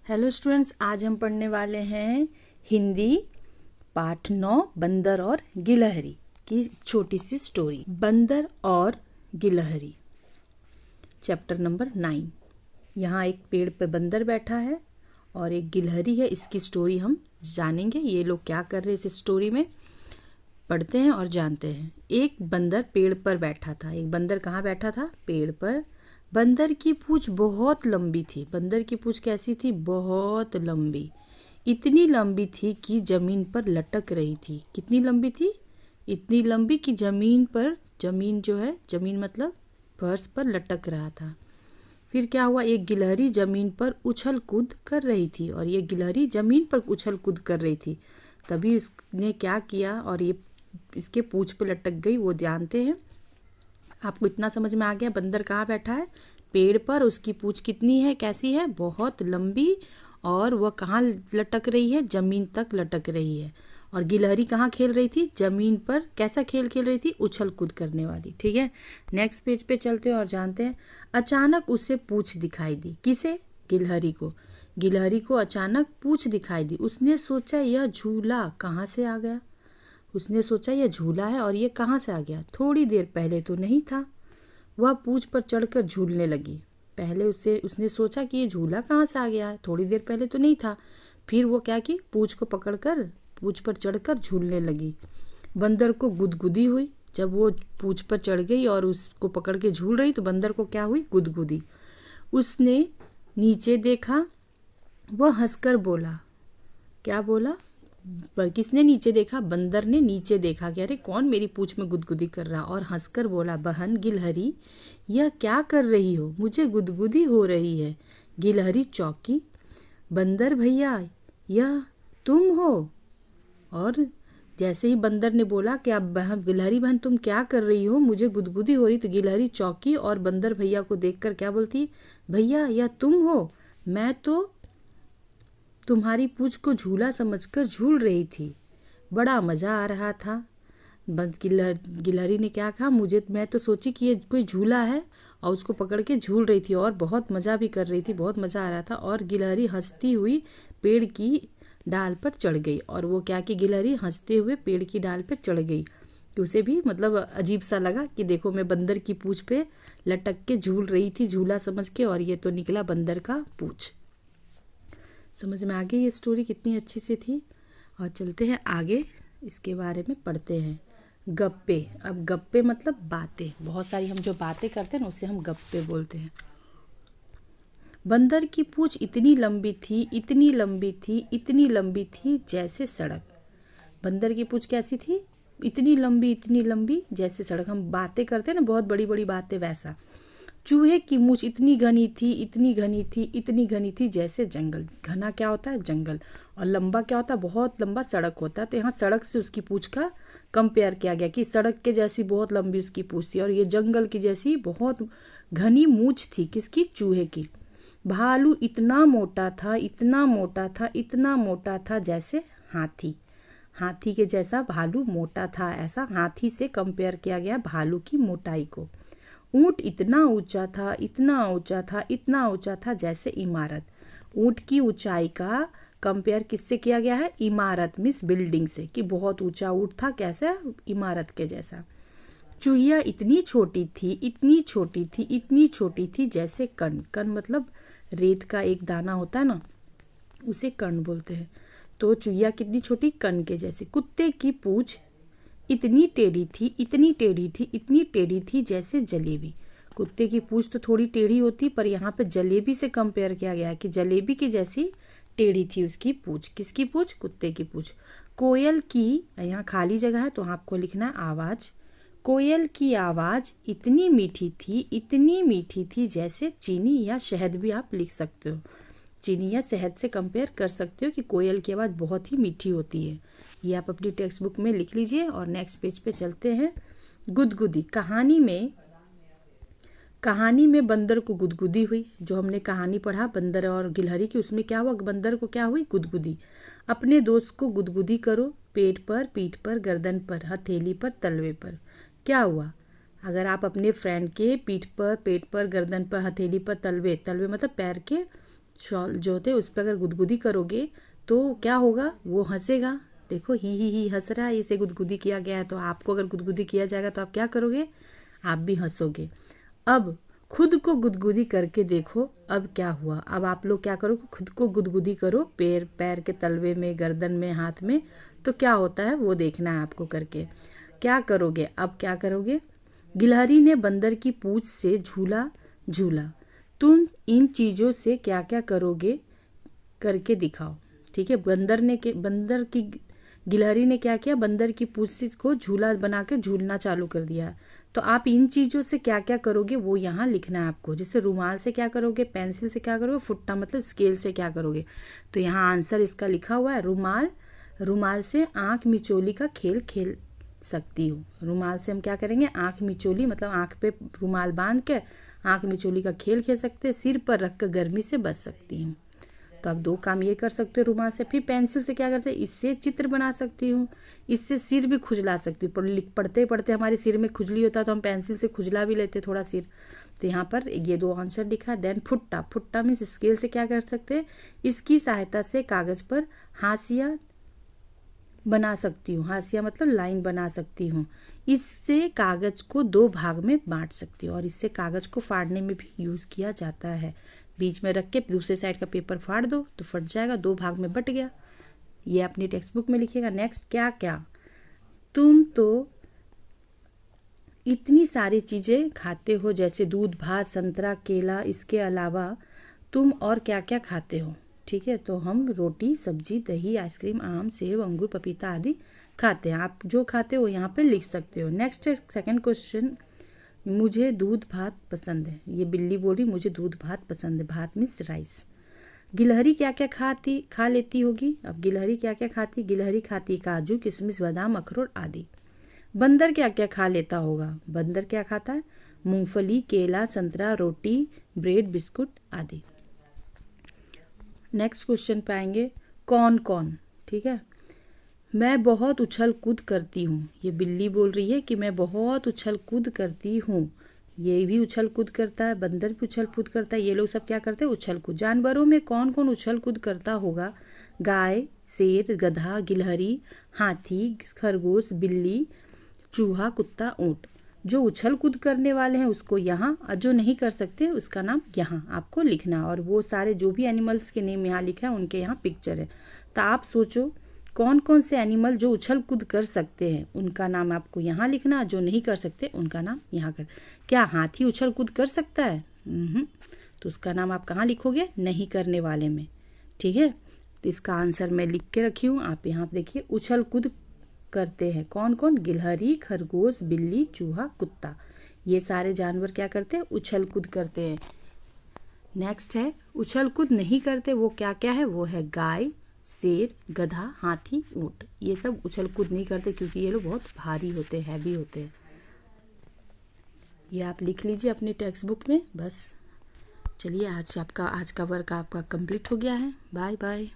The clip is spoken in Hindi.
हेलो स्टूडेंट्स, आज हम पढ़ने वाले हैं हिंदी पाठ 9 बंदर और गिलहरी की छोटी सी स्टोरी। बंदर और गिलहरी, चैप्टर नंबर 9। यहाँ एक पेड़ पे बंदर बैठा है और एक गिलहरी है। इसकी स्टोरी हम जानेंगे, ये लोग क्या कर रहे हैं इस स्टोरी में। पढ़ते हैं और जानते हैं। एक बंदर पेड़ पर बैठा था। एक बंदर कहाँ बैठा था? पेड़ पर। बंदर की पूंछ बहुत लंबी थी। बंदर की पूंछ कैसी थी? बहुत लंबी। इतनी लंबी थी कि जमीन पर लटक रही थी। कितनी लंबी थी? इतनी लंबी कि जमीन पर, जमीन जो है, जमीन मतलब फर्श पर लटक रहा था। फिर क्या हुआ? एक गिलहरी जमीन पर उछल कूद कर रही थी और ये गिलहरी जमीन पर उछल कूद कर रही थी। तभी इसने क्या किया और ये इसके पूंछ पे लटक गई, वो जानते हैं। आपको इतना समझ में आ गया? बंदर कहाँ बैठा है? पेड़ पर। उसकी पूंछ कितनी है, कैसी है? बहुत लंबी। और वह कहाँ लटक रही है? जमीन तक लटक रही है। और गिलहरी कहाँ खेल रही थी? जमीन पर। कैसा खेल खेल रही थी? उछल कूद करने वाली। ठीक है, नेक्स्ट पेज पे चलते हैं और जानते हैं। अचानक उसे पूंछ दिखाई दी। किसे? गिलहरी को। गिलहरी को अचानक पूंछ दिखाई दी। उसने सोचा यह झूला कहाँ से आ गया। उसने सोचा यह झूला है और ये कहाँ से आ गया? थोड़ी देर पहले तो नहीं था। वह पूंछ पर चढ़कर झूलने लगी। पहले उसने सोचा कि ये झूला कहाँ से आ गया है, थोड़ी देर पहले तो नहीं था। फिर वो क्या की? पूंछ को पकड़कर पूंछ पर चढ़कर झूलने लगी। बंदर को गुदगुदी हुई। जब वो पूंछ पर चढ़ गई और उसको पकड़ के झूल रही तो बंदर को क्या हुई? गुदगुदी। उसने नीचे देखा। वह हंसकर बोला। क्या बोला? किसने नीचे देखा? बंदर ने नीचे देखा कि अरे कौन मेरी पूंछ में गुदगुदी कर रहा, और हंसकर बोला, बहन गिलहरी, यह क्या कर रही हो? मुझे गुदगुदी हो रही है। गिलहरी चौंकी। बंदर भैया, यह तुम हो? और जैसे ही बंदर ने बोला कि अब बहन, गिलहरी बहन तुम क्या कर रही हो? मुझे गुदगुदी हो रही, तो गिलहरी चौंकी और बंदर भैया को देखकर क्या बोलती? भैया, यह तुम हो? मैं तो तुम्हारी पूंछ को झूला समझकर झूल रही थी। बड़ा मजा आ रहा था। गिलहरी ने क्या कहा? मैं तो सोची कि ये कोई झूला है और उसको पकड़ के झूल रही थी और बहुत मजा भी कर रही थी, बहुत मजा आ रहा था। और गिलहरी हंसती हुई पेड़ की डाल पर चढ़ गई। और वो क्या कि गिलहरी हंसते हुए पेड़ की डाल पर चढ़ गई। तो उसे भी मतलब अजीब सा लगा कि देखो, मैं बंदर की पूंछ पे लटक के झूल रही थी झूला समझ के, और ये तो निकला बंदर का पूंछ। समझ में आ गई ये स्टोरी कितनी अच्छी सी थी। और चलते हैं आगे, इसके बारे में पढ़ते हैं। गप्पे। अब गप्पे मतलब बातें। बहुत सारी हम जो बातें करते हैं ना, उसे हम गप्पे बोलते हैं। बंदर की पूंछ इतनी लंबी थी, इतनी लंबी थी, इतनी लंबी थी जैसे सड़क। बंदर की पूंछ कैसी थी? इतनी लंबी जैसे सड़क। हम बातें करते हैं ना, बहुत बड़ी बड़ी बातें, वैसा। चूहे की मूछ इतनी घनी थी, इतनी घनी थी, इतनी घनी थी जैसे जंगल। घना क्या होता है? जंगल। और लंबा क्या होता है? बहुत लंबा सड़क होता है। तो यहाँ सड़क से उसकी पूंछ का कंपेयर किया गया कि सड़क के जैसी बहुत लंबी उसकी पूंछ थी और ये जंगल की जैसी बहुत घनी मूछ थी। किसकी? चूहे की। भालू इतना मोटा था, इतना मोटा था, इतना मोटा था जैसे हाथी। हाथी के जैसा भालू मोटा था, ऐसा हाथी से कंपेयर किया गया भालू की मोटाई को। ऊंट इतना ऊंचा था, इतना ऊंचा था, इतना ऊंचा था जैसे इमारत। ऊंट की ऊंचाई का कंपेयर किससे किया गया है? इमारत मीन्स बिल्डिंग से, कि बहुत ऊंचा ऊंट था, कैसा? इमारत के जैसा। चूहिया इतनी छोटी थी, इतनी छोटी थी, इतनी छोटी थी जैसे कण। कण मतलब रेत का एक दाना होता है ना, उसे कण बोलते हैं। तो चूहिया कितनी छोटी? कण के जैसे। कुत्ते की पूंछ इतनी टेढ़ी थी, इतनी टेढ़ी थी, इतनी टेढ़ी थी जैसे जलेबी। कुत्ते की पूंछ तो थोड़ी टेढ़ी होती, पर यहाँ पे जलेबी से कंपेयर किया गया है कि जलेबी की जैसी टेढ़ी थी उसकी पूंछ। किसकी पूंछ? कुत्ते की पूंछ। कोयल की, यहाँ खाली जगह है तो आपको लिखना है आवाज। कोयल की आवाज इतनी मीठी थी, इतनी मीठी थी जैसे चीनी या शहद, भी आप लिख सकते हो। चीनी या शहद से कंपेयर कर सकते हो कि कोयल की आवाज़ बहुत ही मीठी होती है। ये आप अपनी टेक्स्ट बुक में लिख लीजिए। और नेक्स्ट पेज पे चलते हैं। गुदगुदी। कहानी में बंदर को गुदगुदी हुई। जो हमने कहानी पढ़ा बंदर और गिलहरी की, उसमें क्या हुआ? बंदर को क्या हुई? गुदगुदी। अपने दोस्त को गुदगुदी करो, पेट पर, पीठ पर, गर्दन पर, हथेली पर, तलवे पर। क्या हुआ? अगर आप अपने फ्रेंड के पीठ पर, पेट पर, गर्दन पर, हथेली पर, तलवे, तलवे मतलब पैर के शॉल जो होते हैं उस पर अगर गुदगुदी करोगे तो क्या होगा, वो हंसेगा। देखो ही हंस रहा है, इसे गुदगुदी किया गया है। तो आपको अगर गुदगुदी किया जाएगा तो आप क्या करोगे, आप भी हंसोगे। अब खुद को गुदगुदी करके देखो अब क्या हुआ। अब आप लोग क्या करो, खुद को गुदगुदी करो, पैर के तलवे में, गर्दन में, हाथ में, तो क्या होता है वो देखना है आपको करके। क्या करोगे, अब क्या करोगे, गिलहरी ने बंदर की पूंछ से झूला झूला। तुम इन चीजों से क्या क्या करोगे करके दिखाओ। ठीक है, गिलहरी ने क्या किया, बंदर की पूंछ को झूला बना के झूलना चालू कर दिया। तो आप इन चीजों से क्या क्या करोगे वो यहाँ लिखना है आपको। जैसे रुमाल से क्या करोगे, पेंसिल से क्या करोगे, फुट्टा मतलब स्केल से क्या करोगे। तो यहाँ आंसर इसका लिखा हुआ है, रुमाल से आंख मिचोली का खेल खेल सकती हूँ। रुमाल से हम क्या करेंगे, आंख मिचोली मतलब आंख पे रुमाल बांध के आंख मिचोली का खेल खेल सकते हैं। सिर पर रखकर गर्मी से बच सकती हूँ। तो आप दो काम ये कर सकते हो रुमाल से। फिर पेंसिल से क्या करते हैं, इससे चित्र बना सकती हूँ, इससे सिर भी खुजला सकती हूँ। पढ़ते पढ़ते हमारे सिर में खुजली होता है तो हम पेंसिल से खुजला भी लेते थोड़ा सिर। तो यहाँ पर ये दो आंसर लिखा। देन फुट्टा मीन्स स्केल से क्या कर सकते हैं, इसकी सहायता से कागज पर हाशिया बना सकती हूँ। हाशिया मतलब लाइन बना सकती हूँ। इससे कागज को दो भाग में बांट सकती हूँ और इससे कागज को फाड़ने में भी यूज किया जाता है। बीच में रख के दूसरे साइड का पेपर फाड़ दो तो फट जाएगा, दो भाग में बट गया। ये अपनी टेक्स्ट बुक में लिखिएगा। नेक्स्ट, क्या क्या, तुम तो इतनी सारी चीजें खाते हो जैसे दूध, भात, संतरा, केला, इसके अलावा तुम और क्या क्या खाते हो। ठीक है, तो हम रोटी, सब्जी, दही, आइसक्रीम, आम, सेब, अंगूर, पपीता आदि खाते हैं। आप जो खाते हो यहाँ पे लिख सकते हो। नेक्स्ट है सेकंड क्वेश्चन, मुझे दूध भात पसंद है। ये बिल्ली बोल रही मुझे दूध भात पसंद है। भात मीन्स राइस। गिलहरी क्या क्या खा लेती होगी। अब गिलहरी क्या क्या खाती, गिलहरी खाती काजू, किशमिश, बादाम, अखरोट आदि। बंदर क्या क्या खा लेता होगा, बंदर क्या खाता है, मूंगफली, केला, संतरा, रोटी, ब्रेड, बिस्कुट आदि। नेक्स्ट क्वेश्चन पे आएंगे, कौन कौन। ठीक है, मैं बहुत उछल कूद करती हूँ। ये बिल्ली बोल रही है कि मैं बहुत उछल कूद करती हूँ। ये भी उछल कूद करता है, बंदर भी उछल कूद करता है। ये लोग सब क्या करते हैं, उछल कूद। जानवरों में कौन कौन उछल कूद करता होगा, गाय, शेर, गधा, गिलहरी, हाथी, खरगोश, बिल्ली, चूहा, कुत्ता, ऊंट। जो उछल कूद करने वाले हैं उसको यहाँ, और जो नहीं कर सकते उसका नाम यहाँ आपको लिखना। और वो सारे जो भी एनिमल्स के नेम यहाँ लिखा है उनके यहाँ पिक्चर है। तो आप सोचो कौन कौन से एनिमल जो उछल कूद कर सकते हैं उनका नाम आपको यहाँ लिखना, जो नहीं कर सकते उनका नाम यहाँ कर। क्या हाथी उछल कूद कर सकता है? तो उसका नाम आप कहाँ लिखोगे, नहीं करने वाले में। ठीक है, तो इसका आंसर मैं लिख के रखी हूँ, आप यहाँ देखिए। उछल कूद करते हैं कौन कौन, गिलहरी, खरगोश, बिल्ली, चूहा, कुत्ता। ये सारे जानवर क्या करते हैं, उछल कूद करते हैं। नेक्स्ट है उछल कूद नहीं करते, वो क्या क्या है, वो है गाय, शेर, गधा, हाथी, ऊंट। ये सब उछल कूद नहीं करते क्योंकि ये लोग बहुत भारी होते हैं, हैवी होते हैं। ये आप लिख लीजिए अपनी टेक्स्ट बुक में। बस चलिए, आज का वर्क आपका कंप्लीट हो गया है। Bye bye.